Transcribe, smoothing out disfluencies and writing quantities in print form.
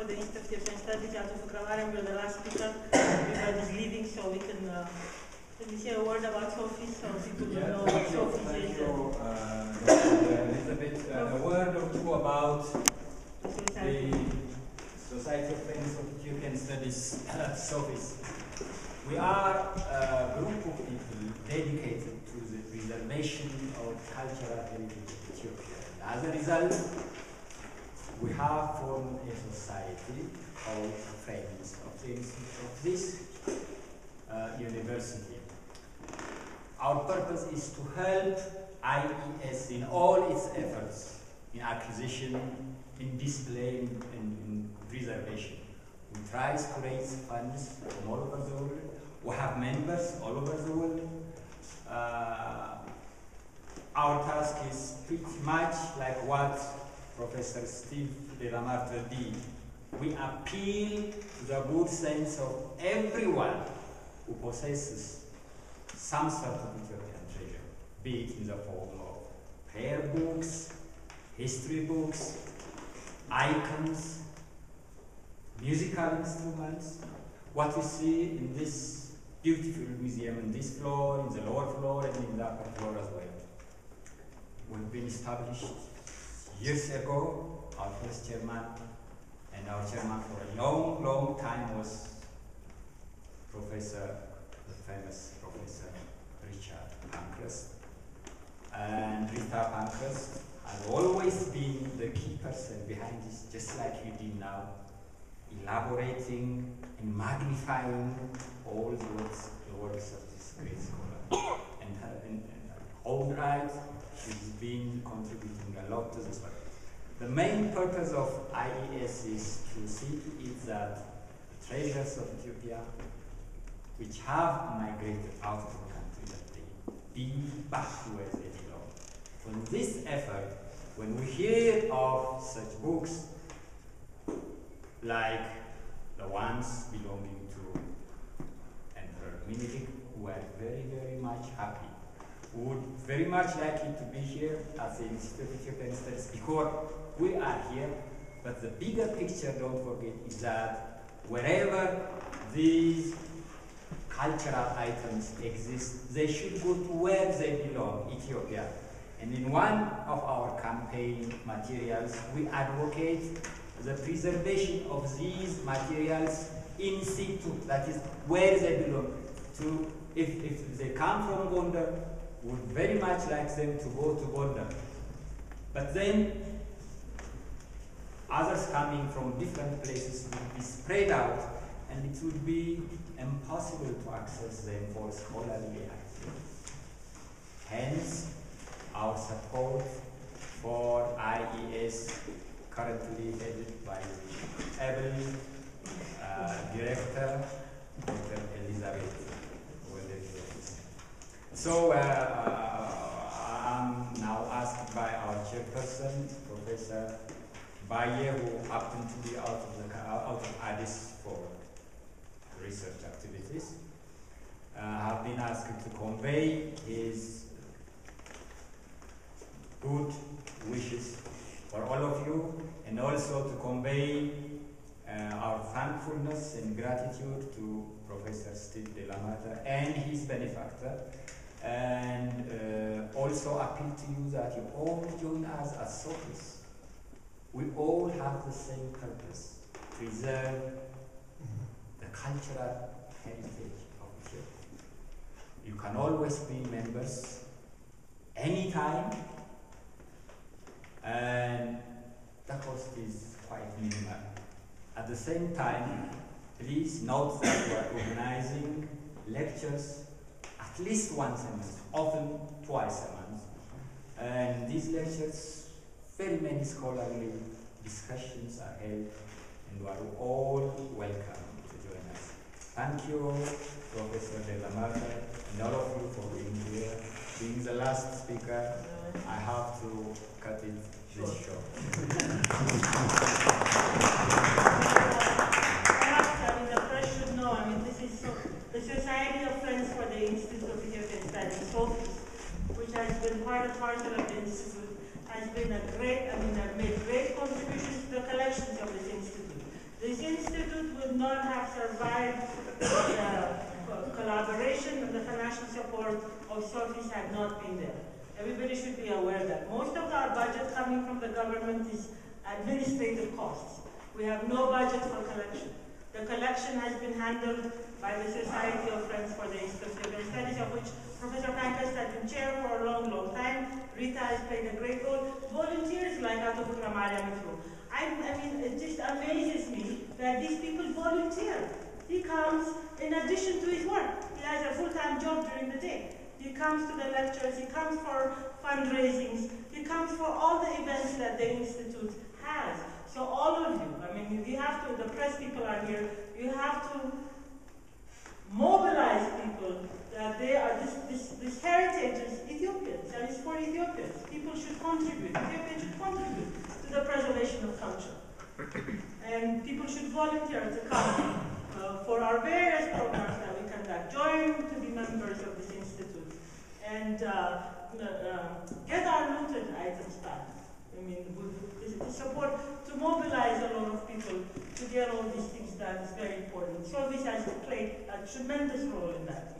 for the Institute of European Studies, Alto Fukravarem. You're the last speaker. Everybody's leaving, so we can let me say a word about Sophie, so people will know what Sophie is. Thank you, Dr. Elizabeth. A word or two about the Society of Friends of Ethiopian Studies, SOFIS. We are a group of people dedicated to the preservation of cultural heritage of Ethiopia. As a result, we have formed a society called Friends of this university. Our purpose is to help IES in all its efforts in acquisition, in display, in preservation. We try to raise funds from all over the world. We have members all over the world. Our task is pretty much like what Professor Steve De La Marte did. We appeal to the good sense of everyone who possesses some sort of Ethiopian treasure, be it in the form of prayer books, history books, icons, musical instruments. What we see in this beautiful museum, in this floor, in the lower floor, and in the upper floor as well. We've been established years ago. Our first chairman and our chairman for a long, long time was the famous Professor Richard Pankhurst. And Rita Pankhurst has always been the key person behind this, just like you did now, elaborating and magnifying all the works of this great scholar. And all right, she's been contributing a lot to this work. The main purpose of IES is to see to it that the treasures of Ethiopia, which have migrated out of the country, that they be back to where they belong. So in this effort, when we hear of such books, like the ones belonging to Emperor Minilik, we are very, very much happy. We would very much like you to be here at the Institute of Ethiopian Studies because we are here, but the bigger picture, don't forget, is that wherever these cultural items exist, they should go to where they belong, Ethiopia. And in one of our campaign materials, we advocate the preservation of these materials in situ, that is where they belong. If they come from Gondar, we would very much like them to go to Gondar. But then others coming from different places would be spread out, and it would be impossible to access them for scholarly activities. Hence, our support for IES, currently headed by the able director, Dr. Elizabeth. So I'm now asked by our chairperson, Professor Baye, who happened to be out of Addis for research activities, have been asked to convey his good wishes for all of you, and also to convey our thankfulness and gratitude to Professor Steve De La Marte and his benefactor, and also appeal to you that you all join us as SOFIS. We all have the same purpose: preserve the cultural heritage of Ethiopia. You can always be members anytime, and the cost is quite minimal. At the same time, please note that we are organizing lectures at least once a month, often twice a month. And these lectures, very many scholarly discussions are held, and you are all welcome to join us. Thank you, Professor De La Marte, and all of you for being here. Being the last speaker, I have to cut it this short. The press should know, this is the Society of Friends for the Institute of Ethiopian Studies, SOFIS, which has been part of the Institute, has been a great, made great contributions to the collections of this institute. survived the collaboration and the financial support of SOFIS had not been there. Everybody should be aware that most of our budget coming from the government is administrative costs. We have no budget for collection. The collection has been handled by the Society of Friends for the Institute of European Studies, of which Professor Pankhurst has been chair for a long, long time. Rita has played a great role. Volunteers like Atopurna Mariamitru. I mean, it just amazes me that these people volunteer. He comes in addition to his work. He has a full-time job during the day. He comes to the lectures, he comes for fundraisings, he comes for all the events that the Institute has. So all of you, I mean, you have to, the press people are here, you have to mobilize people that they are, this heritage is Ethiopians, and it's for Ethiopians. People should contribute, Ethiopians should contribute to the preservation of culture. And people should volunteer to come for our various programs that we conduct. Join to be members of this institute and get our looted items back. I mean, the support to mobilize a lot of people to get all these things done is very important. SOFIS has played a tremendous role in that.